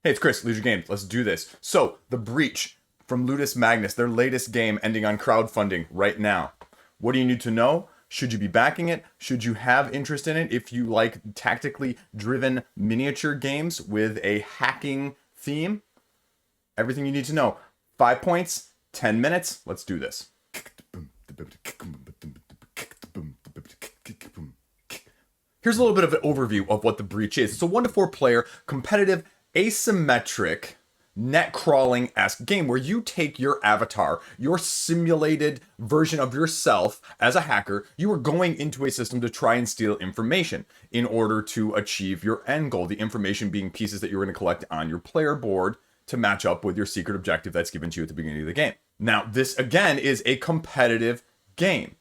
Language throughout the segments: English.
Hey, it's Chris, Liege Games. Let's do this. So, The Breach from Ludus Magnus, their latest game ending on crowdfunding right now. What do you need to know? Should you be backing it? Should you have interest in it if you like tactically driven miniature games with a hacking theme? Everything you need to know. 5 points, 10 minutes. Let's do this. Here's a little bit of an overview of what The Breach is. It's a 1 to 4 player, competitive, asymmetric, net crawling-esque game where you take your avatar, your simulated version of yourself as a hacker. You are going into a system to try and steal information in order to achieve your end goal, the information being pieces that you're going to collect on your player board to match up with your secret objective that's given to you at the beginning of the game. Now, this again is a competitive game.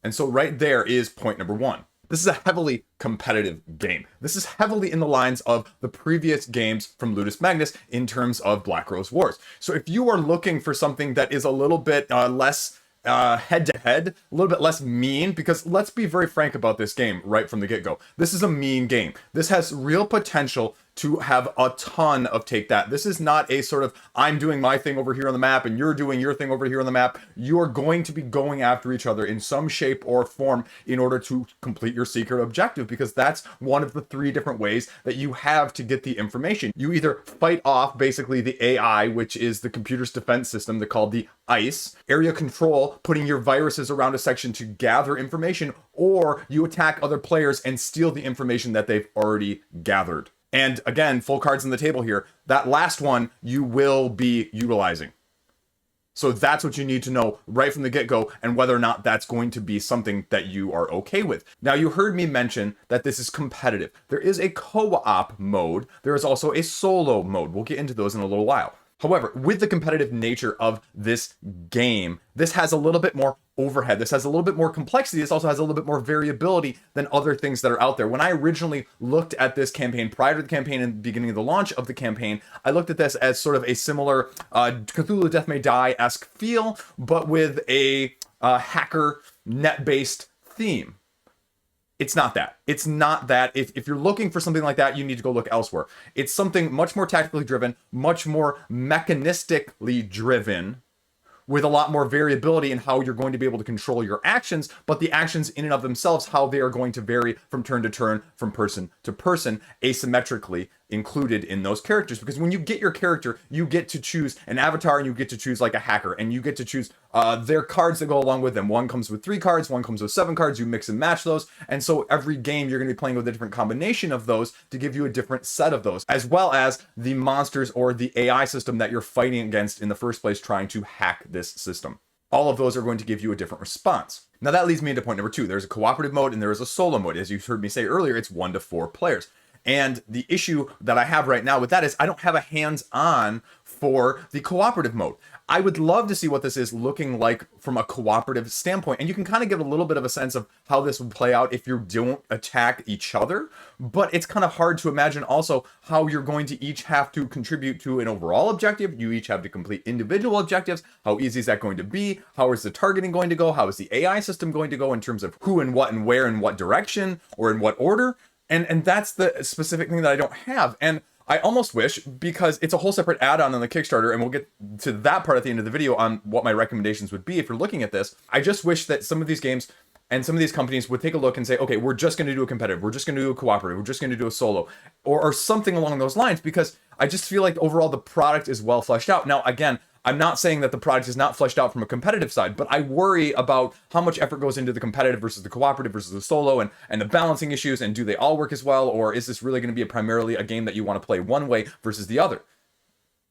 And so right there is point number 1. This is a heavily competitive game. This is heavily in the lines of the previous games from Ludus Magnus in terms of Black Rose Wars. So if you are looking for something that is a little bit less head-to-head, a little bit less mean, because let's be very frank about this game right from the get-go. This is a mean game. This has real potential to have a ton of take that. This is not a sort of, I'm doing my thing over here on the map and you're doing your thing over here on the map. You're going to be going after each other in some shape or form in order to complete your secret objective, because that's one of the 3 different ways that you have to get the information. You either fight off basically the AI, which is the computer's defense system that called the ICE, area control, putting your viruses around a section to gather information, or you attack other players and steal the information that they've already gathered. And again, full cards on the table here. That last one you will be utilizing. So that's what you need to know right from the get-go, and whether or not that's going to be something that you are okay with. Now, you heard me mention that this is competitive. There is a co-op mode. There is also a solo mode. We'll get into those in a little while. However, with the competitive nature of this game, this has a little bit more overhead. This has a little bit more complexity. This also has a little bit more variability than other things that are out there. When I originally looked at this campaign prior to the campaign and the beginning of the launch of the campaign, I looked at this as sort of a similar Cthulhu Death May Die-esque feel, but with a hacker net-based theme. It's not that. It's not that. If you're looking for something like that, you need to go look elsewhere. It's something much more tactically driven, much more mechanistically driven, with a lot more variability in how you're going to be able to control your actions, but the actions in and of themselves, how they are going to vary from turn to turn, from person to person, asymmetrically included in those characters. Because when you get your character, you get to choose an avatar, and you get to choose like a hacker, and you get to choose their cards that go along with them. One comes with 3 cards, one comes with 7 cards, you mix and match those. And so every game you're going to be playing with a different combination of those to give you a different set of those, as well as the monsters or the AI system that you're fighting against in the first place, trying to hack this system. All of those are going to give you a different response. Now that leads me into point number 2. There's a cooperative mode and there is a solo mode. As you heard me say earlier, it's 1 to 4 players. And the issue that I have right now with that is I don't have a hands-on for the cooperative mode. I would love to see what this is looking like from a cooperative standpoint. And you can kind of get a little bit of a sense of how this would play out if you don't attack each other. But it's kind of hard to imagine also how you're going to each have to contribute to an overall objective. You each have to complete individual objectives. How easy is that going to be? How is the targeting going to go? How is the AI system going to go in terms of who and what and where and what direction or in what order? And that's the specific thing that I don't have. And I almost wish, because it's a whole separate add-on on the Kickstarter, and we'll get to that part at the end of the video on what my recommendations would be if you're looking at this. I just wish that some of these games and some of these companies would take a look and say, okay, we're just going to do a competitive, we're just going to do a cooperative, we're just going to do a solo, or something along those lines, because I just feel like overall the product is well fleshed out. Now, again, I'm not saying that the product is not fleshed out from a competitive side, but I worry about how much effort goes into the competitive versus the cooperative versus the solo, and the balancing issues, and do they all work as well, or is this really going to be primarily a game that you want to play one way versus the other?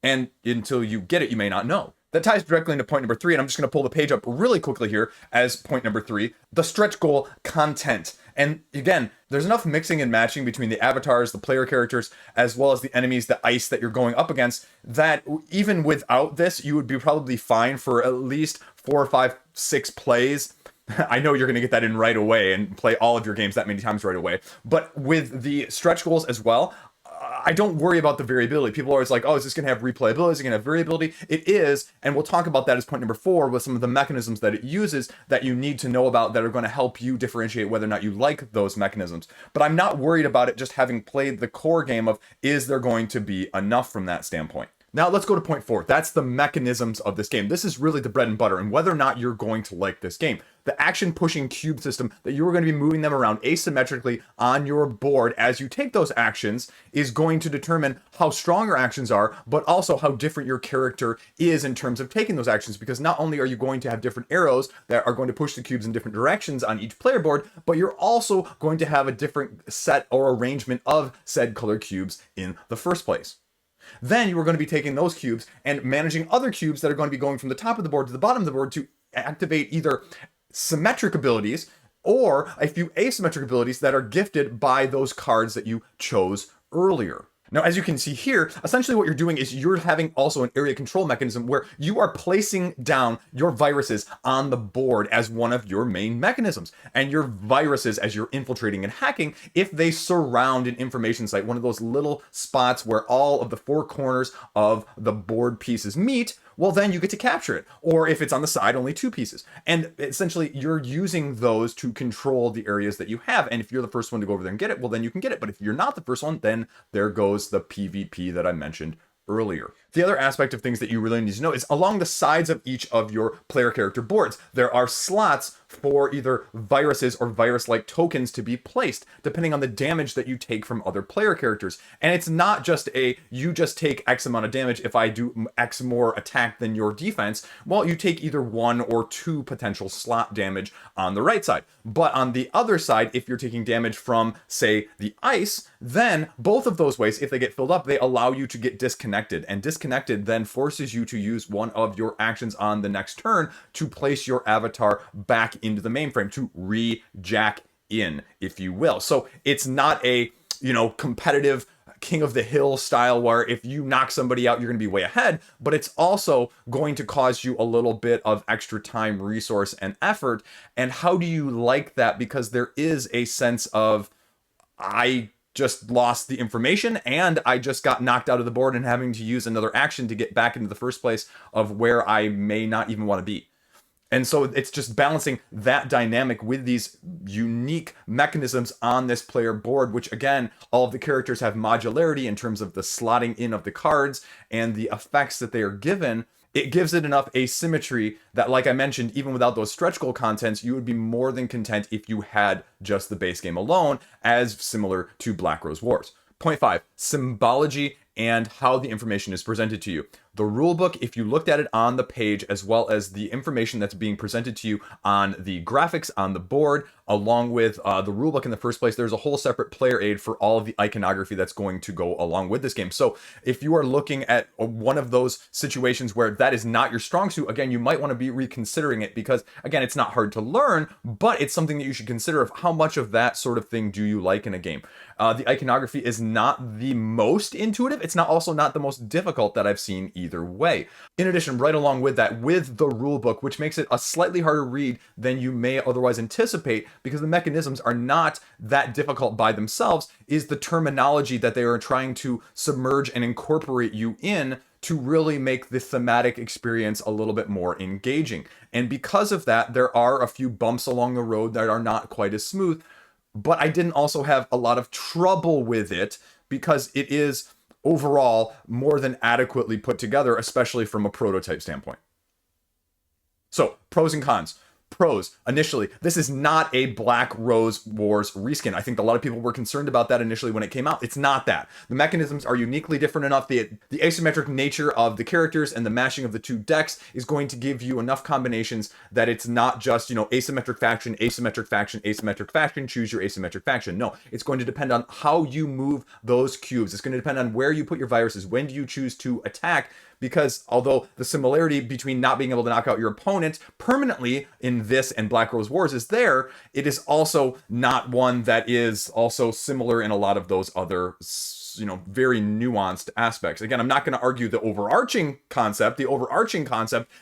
And until you get it, you may not know. That ties directly into point number 3, and I'm just going to pull the page up really quickly here as point number 3, the stretch goal content. And again, there's enough mixing and matching between the avatars, the player characters, as well as the enemies, the ice that you're going up against, that even without this, you would be probably fine for at least 4, 5, 6 plays. I know you're going to get that in right away and play all of your games that many times right away. But with the stretch goals as well, I don't worry about the variability. People are always like, oh, is this going to have replayability? Is it going to have variability? It is, and we'll talk about that as point number 4 with some of the mechanisms that it uses that you need to know about that are going to help you differentiate whether or not you like those mechanisms. But I'm not worried about it just having played the core game of, is there going to be enough from that standpoint? Now let's go to point 4. That's the mechanisms of this game. This is really the bread and butter and whether or not you're going to like this game. The action pushing cube system that you are going to be moving them around asymmetrically on your board as you take those actions is going to determine how strong your actions are, but also how different your character is in terms of taking those actions, because not only are you going to have different arrows that are going to push the cubes in different directions on each player board, but you're also going to have a different set or arrangement of said color cubes in the first place. Then you are going to be taking those cubes and managing other cubes that are going to be going from the top of the board to the bottom of the board to activate either symmetric abilities or a few asymmetric abilities that are gifted by those cards that you chose earlier. Now, as you can see here, essentially what you're doing is you're having also an area control mechanism where you are placing down your viruses on the board as one of your main mechanisms. And your viruses, as you're infiltrating and hacking, if they surround an information site, one of those little spots where all of the 4 corners of the board pieces meet, well, then you get to capture it. Or if it's on the side, only 2 pieces. And essentially, you're using those to control the areas that you have. And if you're the first one to go over there and get it, well, then you can get it. But if you're not the first one, then there goes the PvP that I mentioned earlier. The other aspect of things that you really need to know is along the sides of each of your player character boards, there are slots for either viruses or virus-like tokens to be placed, depending on the damage that you take from other player characters. And it's not just you just take X amount of damage if I do X more attack than your defense. Well, you take either 1 or 2 potential slot damage on the right side. But on the other side, if you're taking damage from, say, the ice, then both of those ways, if they get filled up, they allow you to get disconnected. And disconnected then forces you to use one of your actions on the next turn to place your avatar back into the mainframe, to re-jack in, if you will. So it's not a, competitive King of the Hill style where if you knock somebody out, you're going to be way ahead, but it's also going to cause you a little bit of extra time, resource, and effort. And how do you like that? Because there is a sense of, I just lost the information and I just got knocked out of the board and having to use another action to get back into the first place of where I may not even want to be. And so it's just balancing that dynamic with these unique mechanisms on this player board, which again, all of the characters have modularity in terms of the slotting in of the cards and the effects that they are given. It gives it enough asymmetry that, like I mentioned, even without those stretch goal contents, you would be more than content if you had just the base game alone, as similar to Black Rose Wars. Point 5, symbology and how the information is presented to you. The rulebook, if you looked at it on the page, as well as the information that's being presented to you on the graphics on the board, along with the rulebook in the first place, there's a whole separate player aid for all of the iconography that's going to go along with this game. So if you are looking at one of those situations where that is not your strong suit, again, you might want to be reconsidering it because, again, it's not hard to learn, but it's something that you should consider of how much of that sort of thing do you like in a game. The iconography is not the most intuitive. It's also not the most difficult that I've seen either way. In addition, right along with that, with the rulebook, which makes it a slightly harder read than you may otherwise anticipate, because the mechanisms are not that difficult by themselves, is the terminology that they are trying to submerge and incorporate you in to really make the thematic experience a little bit more engaging. And because of that, there are a few bumps along the road that are not quite as smooth, but I didn't also have a lot of trouble with it because it is overall more than adequately put together, especially from a prototype standpoint. So, pros and cons. Pros, initially, this is not a Black Rose Wars reskin. I think a lot of people were concerned about that initially when it came out. It's not that. The mechanisms are uniquely different enough. The asymmetric nature of the characters and the mashing of the 2 decks is going to give you enough combinations that it's not just, asymmetric faction, asymmetric faction, asymmetric faction, choose your asymmetric faction. No, it's going to depend on how you move those cubes. It's going to depend on where you put your viruses. When do you choose to attack? Because although the similarity between not being able to knock out your opponent permanently in this and Black Rose Wars is there, it is also not one that is also similar in a lot of those other very nuanced aspects. Again, I'm not going to argue the overarching concept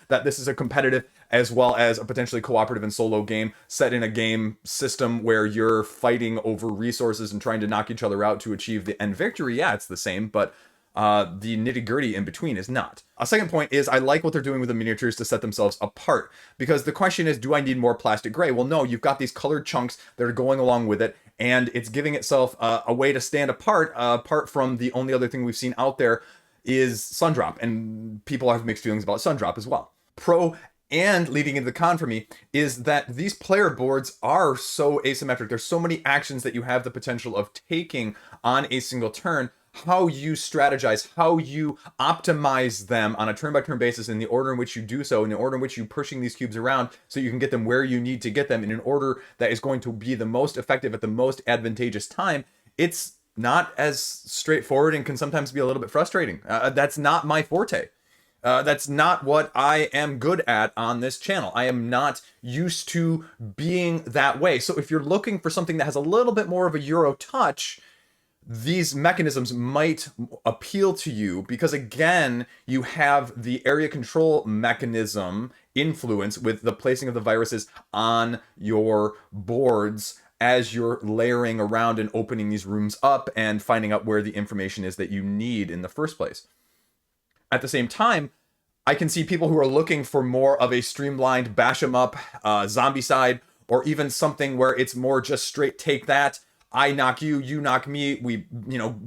that this is a competitive as well as a potentially cooperative and solo game set in a game system where you're fighting over resources and trying to knock each other out to achieve the end victory. Yeah, it's the same, but the nitty-gritty in between is not. A second point is I like what they're doing with the miniatures to set themselves apart, because the question is, do I need more plastic gray? Well, no, you've got these colored chunks that are going along with it, and it's giving itself a way to stand apart from the only other thing we've seen out there is Sundrop, and people have mixed feelings about Sundrop as well. Pro and leading into the con for me is that these player boards are so asymmetric. There's so many actions that you have the potential of taking on a single turn. How you strategize, how you optimize them on a turn-by-turn basis in the order in which you do so, in the order in which you're pushing these cubes around so you can get them where you need to get them in an order that is going to be the most effective at the most advantageous time, it's not as straightforward and can sometimes be a little bit frustrating. That's not my forte. That's not what I am good at on this channel. I am not used to being that way. So if you're looking for something that has a little bit more of a Euro touch, these mechanisms might appeal to you because, again, you have the area control mechanism influence with the placing of the viruses on your boards as you're layering around and opening these rooms up and finding out where the information is that you need in the first place. At the same time, I can see people who are looking for more of a streamlined bash 'em up zombie side, or even something where it's more just straight take that. I knock you, you knock me, we,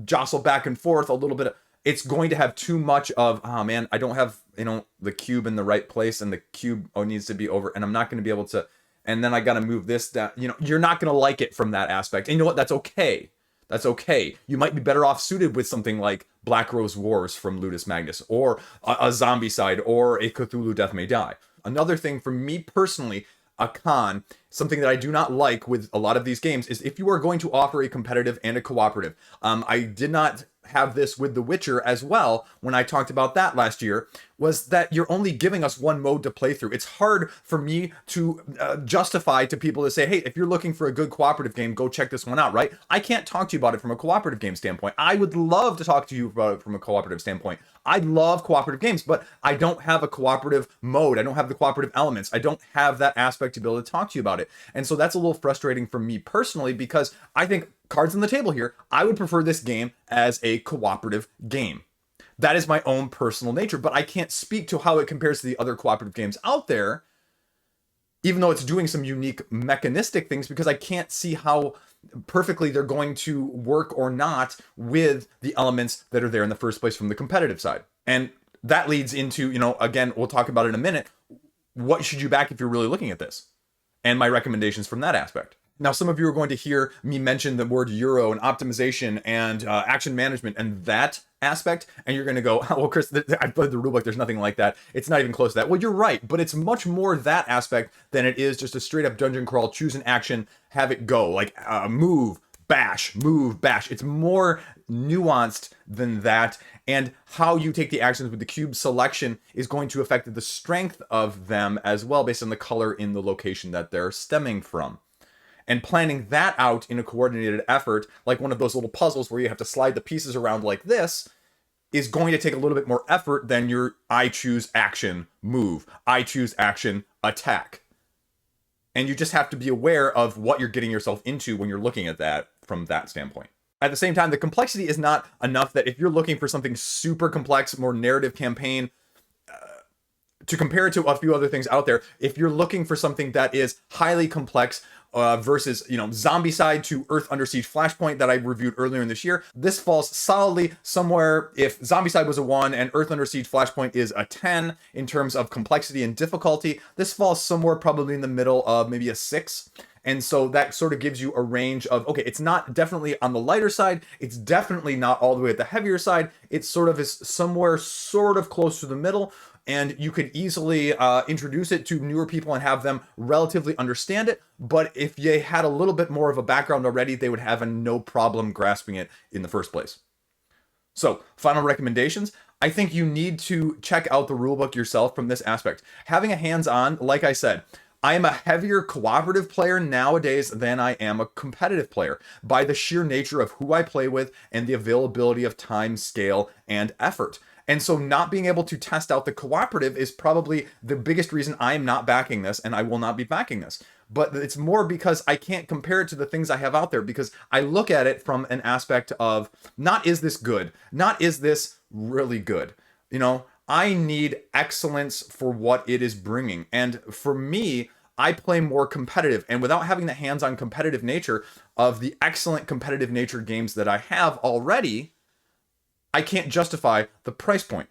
jostle back and forth a little bit. It's going to have too much of, oh man, I don't have, the cube in the right place and the cube needs to be over and I'm not going to be able to, and then I got to move this down. You're not going to like it from that aspect. And you know what? That's okay. That's okay. You might be better off suited with something like Black Rose Wars from Ludus Magnus, or a zombie side, or a Cthulhu Death May Die. Another thing for me personally, a con, something that I do not like with a lot of these games, is if you are going to offer a competitive and a cooperative. I did not have this with The Witcher as well when I talked about that last year, was that you're only giving us one mode to play through. It's hard for me to justify to people to say, hey, if you're looking for a good cooperative game, go check this one out, right? I can't talk to you about it from a cooperative game standpoint. I would love to talk to you about it from a cooperative standpoint. I love cooperative games, but I don't have a cooperative mode. I don't have the cooperative elements. I don't have that aspect to be able to talk to you about it. And so that's a little frustrating for me personally, because I think, cards on the table here, I would prefer this game as a cooperative game. That is my own personal nature, but I can't speak to how it compares to the other cooperative games out there, even though it's doing some unique mechanistic things, because I can't see how perfectly they're going to work or not with the elements that are there in the first place from the competitive side. And that leads into, again, we'll talk about it in a minute, what should you back if you're really looking at this? And my recommendations from that aspect. Now, some of you are going to hear me mention the word Euro and optimization and action management and that aspect, and you're going to go, oh, well, Chris, I've played the rulebook. There's nothing like that. It's not even close to that. Well, you're right, but it's much more that aspect than it is just a straight up dungeon crawl, choose an action, have it go, like move, bash, move, bash. It's more nuanced than that, and how you take the actions with the cube selection is going to affect the strength of them as well, based on the color in the location that they're stemming from. And planning that out in a coordinated effort, like one of those little puzzles where you have to slide the pieces around like this, is going to take a little bit more effort than your I choose action, move, I choose action, attack. And you just have to be aware of what you're getting yourself into when you're looking at that from that standpoint. At the same time, the complexity is not enough that if you're looking for something super complex, more narrative campaign, to compare it to a few other things out there, if you're looking for something that is highly complex, versus, zombie side to Earth Under Siege Flashpoint that I reviewed earlier in this year, this falls solidly somewhere, if zombie side was a 1 and Earth Under Siege Flashpoint is a 10 in terms of complexity and difficulty, this falls somewhere probably in the middle of maybe a 6. And so that sort of gives you a range of, okay, it's not definitely on the lighter side, it's definitely not all the way at the heavier side, it sort of is somewhere sort of close to the middle. And you could easily introduce it to newer people and have them relatively understand it. But if they had a little bit more of a background already, they would have no problem grasping it in the first place. So, final recommendations. I think you need to check out the rulebook yourself from this aspect. Having a hands-on, like I said, I am a heavier cooperative player nowadays than I am a competitive player by the sheer nature of who I play with and the availability of time, scale, and effort. And so not being able to test out the cooperative is probably the biggest reason I am not backing this, and I will not be backing this. But it's more because I can't compare it to the things I have out there, because I look at it from an aspect of not is this good, not is this really good. You know, I need excellence for what it is bringing. And for me, I play more competitive. And without having the hands-on competitive nature of the excellent competitive nature games that I have already, I can't justify the price point.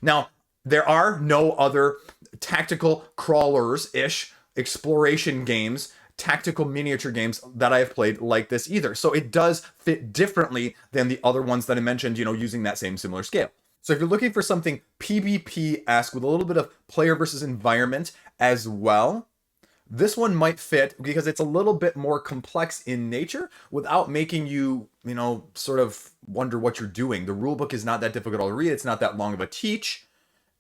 Now, there are no other tactical crawlers-ish exploration games, tactical miniature games that I have played like this either. So it does fit differently than the other ones that I mentioned, you know, using that same similar scale. So if you're looking for something PvP-esque with a little bit of player versus environment as well, this one might fit because it's a little bit more complex in nature without making you, you know, sort of wonder what you're doing. The rulebook is not that difficult to read. It's not that long of a teach.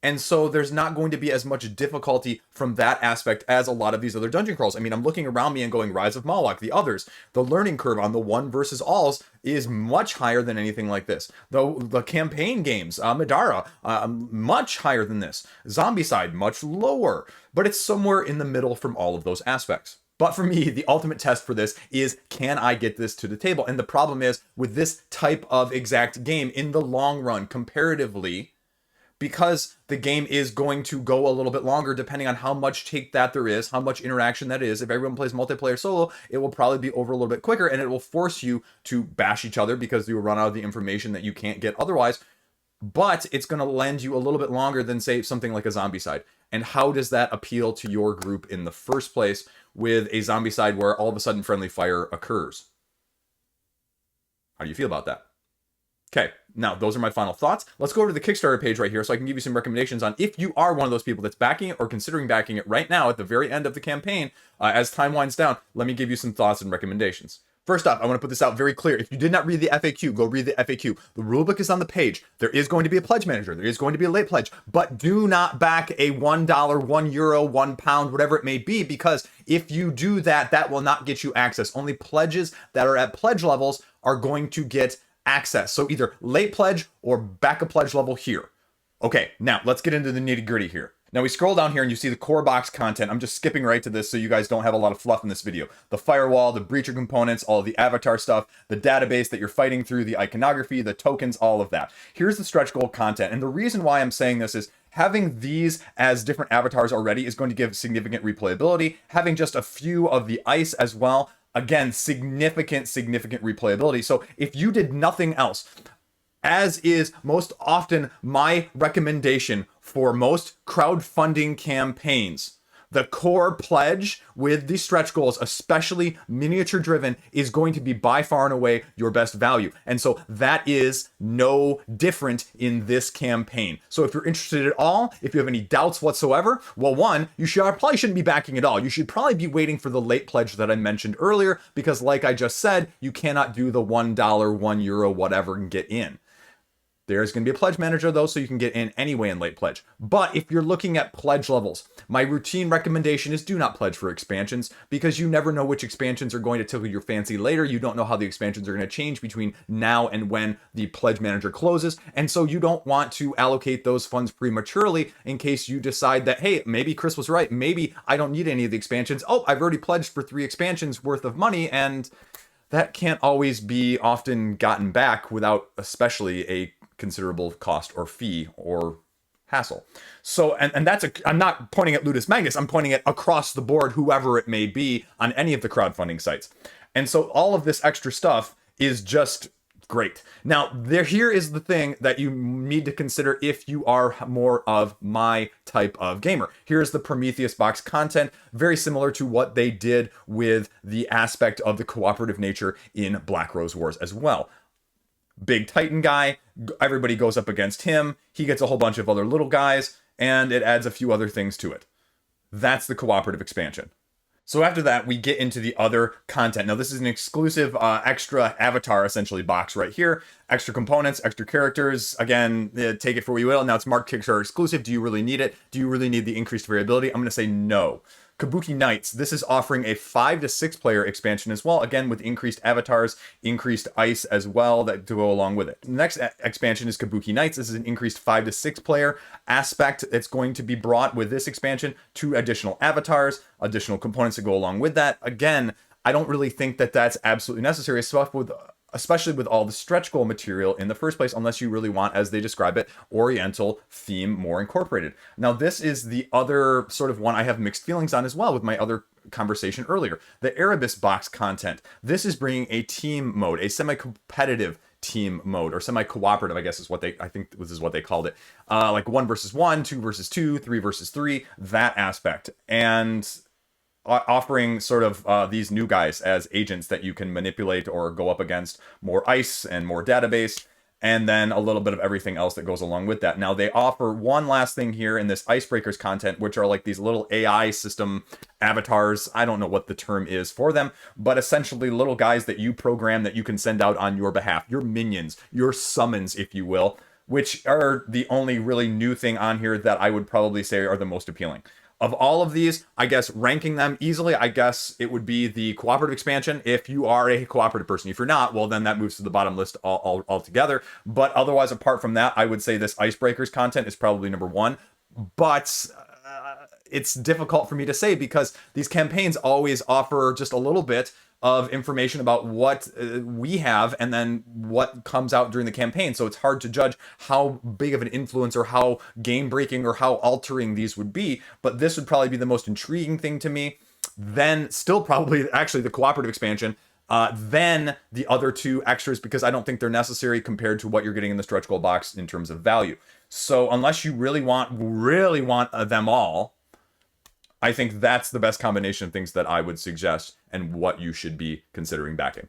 And so there's not going to be as much difficulty from that aspect as a lot of these other dungeon crawls. I mean, I'm looking around me and going Rise of Moloch, the others. The learning curve on the one versus alls is much higher than anything like this. Though the campaign games, Madara, much higher than this. Zombicide, much lower. But it's somewhere in the middle from all of those aspects. But for me, the ultimate test for this is, can I get this to the table? And the problem is, with this type of exact game, in the long run, comparatively, because the game is going to go a little bit longer depending on how much take that there is, how much interaction that is. If everyone plays multiplayer solo, it will probably be over a little bit quicker, and it will force you to bash each other because you will run out of the information that you can't get otherwise. But it's going to lend you a little bit longer than, say, something like a Zombicide. And how does that appeal to your group in the first place with a Zombicide where all of a sudden friendly fire occurs? How do you feel about that? Okay, now those are my final thoughts. Let's go over to the Kickstarter page right here so I can give you some recommendations on if you are one of those people that's backing it or considering backing it right now at the very end of the campaign. As time winds down, let me give you some thoughts and recommendations. First off, I want to put this out very clear. If you did not read the FAQ, go read the FAQ. The rulebook is on the page. There is going to be a pledge manager. There is going to be a late pledge, but do not back a $1, €1, £1, whatever it may be, because if you do that, that will not get you access. Only pledges that are at pledge levels are going to get access. So either late pledge or back a pledge level here. Okay, now let's get into the nitty gritty here. Now we scroll down here and you see the core box content. I'm just skipping right to this so you guys don't have a lot of fluff in this video. The firewall, the breacher components, all of the avatar stuff, the database that you're fighting through, the iconography, the tokens, all of that. Here's the stretch goal content. And the reason why I'm saying this is having these as different avatars already is going to give significant replayability. Having just a few of the ice as well, again, significant replayability. So if you did nothing else, as is most often my recommendation for most crowdfunding campaigns, the core pledge with the stretch goals, especially miniature driven, is going to be by far and away your best value. And so that is no different in this campaign. So if you're interested at all, if you have any doubts whatsoever, well, one, you probably shouldn't be backing at all. You should probably be waiting for the late pledge that I mentioned earlier, because like I just said, you cannot do the $1, €1, whatever and get in. There's going to be a pledge manager though, so you can get in anyway in late pledge. But if you're looking at pledge levels, my routine recommendation is do not pledge for expansions, because you never know which expansions are going to tickle your fancy later. You don't know how the expansions are going to change between now and when the pledge manager closes. And so you don't want to allocate those funds prematurely in case you decide that, hey, maybe Chris was right. Maybe I don't need any of the expansions. Oh, I've already pledged for 3 expansions worth of money, and that can't always be often gotten back without especially a considerable cost or fee or hassle. So, and that's I'm not pointing at Ludus Magnus, I'm pointing at across the board, whoever it may be on any of the crowdfunding sites. And so all of this extra stuff is just great. Now, here is the thing that you need to consider if you are more of my type of gamer. Here's the Prometheus box content, very similar to what they did with the aspect of the cooperative nature in Black Rose Wars as well. Big Titan guy, everybody goes up against him, he gets a whole bunch of other little guys, and it adds a few other things to it. That's the cooperative expansion. So after that, we get into the other content. Now, this is an exclusive extra avatar, essentially, box right here. Extra components, extra characters. Again, take it for what you will. Now, it's marked Kickstarter exclusive. Do you really need it? Do you really need the increased variability? I'm going to say no. Kabuki Knights. This is offering a 5 to 6 player expansion as well. Again, with increased avatars, increased ice as well that to go along with it. The next expansion is Kabuki Knights. This is an increased 5 to 6 player aspect. It's going to be brought with this expansion, 2 additional avatars, additional components to go along with that. Again, I don't really think that that's absolutely necessary, especially with all the stretch goal material in the first place, unless you really want, as they describe it, Oriental theme more incorporated. Now, this is the other sort of one I have mixed feelings on as well with my other conversation earlier. The Erebus box content. This is bringing a team mode, a semi-competitive team mode, or semi-cooperative, I guess is what I think this is what they called it. Like 1 versus 1, 2 versus 2, 3 versus 3, that aspect. And offering sort of these new guys as agents that you can manipulate or go up against, more ice and more database, and then a little bit of everything else that goes along with that. Now, they offer one last thing here in this Icebreakers content, which are like these little AI system avatars. I don't know what the term is for them, but essentially little guys that you program that you can send out on your behalf, your minions, your summons, if you will, which are the only really new thing on here that I would probably say are the most appealing. Of all of these, I guess ranking them easily, I guess it would be the cooperative expansion if you are a cooperative person. If you're not, well, then that moves to the bottom list altogether. But otherwise, apart from that, I would say this Icebreakers content is probably number 1. But it's difficult for me to say because these campaigns always offer just a little bit of information about what we have and then what comes out during the campaign. So it's hard to judge how big of an influence or how game breaking or how altering these would be. But this would probably be the most intriguing thing to me. Then still probably actually the cooperative expansion. Then the other 2 extras, because I don't think they're necessary compared to what you're getting in the stretch goal box in terms of value. So unless you really want them all, I think that's the best combination of things that I would suggest and what you should be considering backing.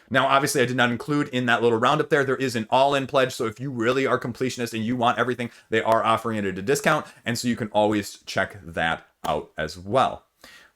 Now, obviously, I did not include in that little roundup there is an all-in pledge. So if you really are completionist and you want everything, they are offering it at a discount. And so you can always check that out as well.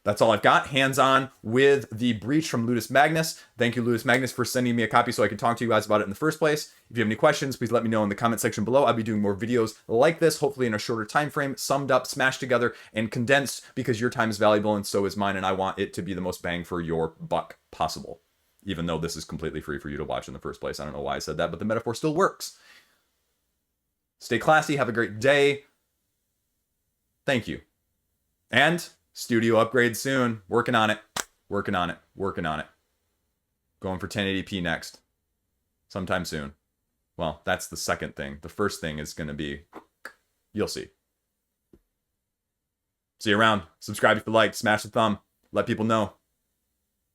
That's all I've got. Hands-on with the Breach from Ludus Magnus. Thank you, Ludus Magnus, for sending me a copy so I could talk to you guys about it in the first place. If you have any questions, please let me know in the comment section below. I'll be doing more videos like this, hopefully in a shorter time frame, summed up, smashed together, and condensed because your time is valuable and so is mine, and I want it to be the most bang for your buck possible. Even though this is completely free for you to watch in the first place. I don't know why I said that, but the metaphor still works. Stay classy. Have a great day. Thank you. And studio upgrade soon. Working on it. Working on it. Working on it. Going for 1080p next. Sometime soon. Well, that's the second thing. The first thing is going to be... You'll see. See you around. Subscribe if you like. Smash the thumb. Let people know.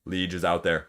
Liege is out there.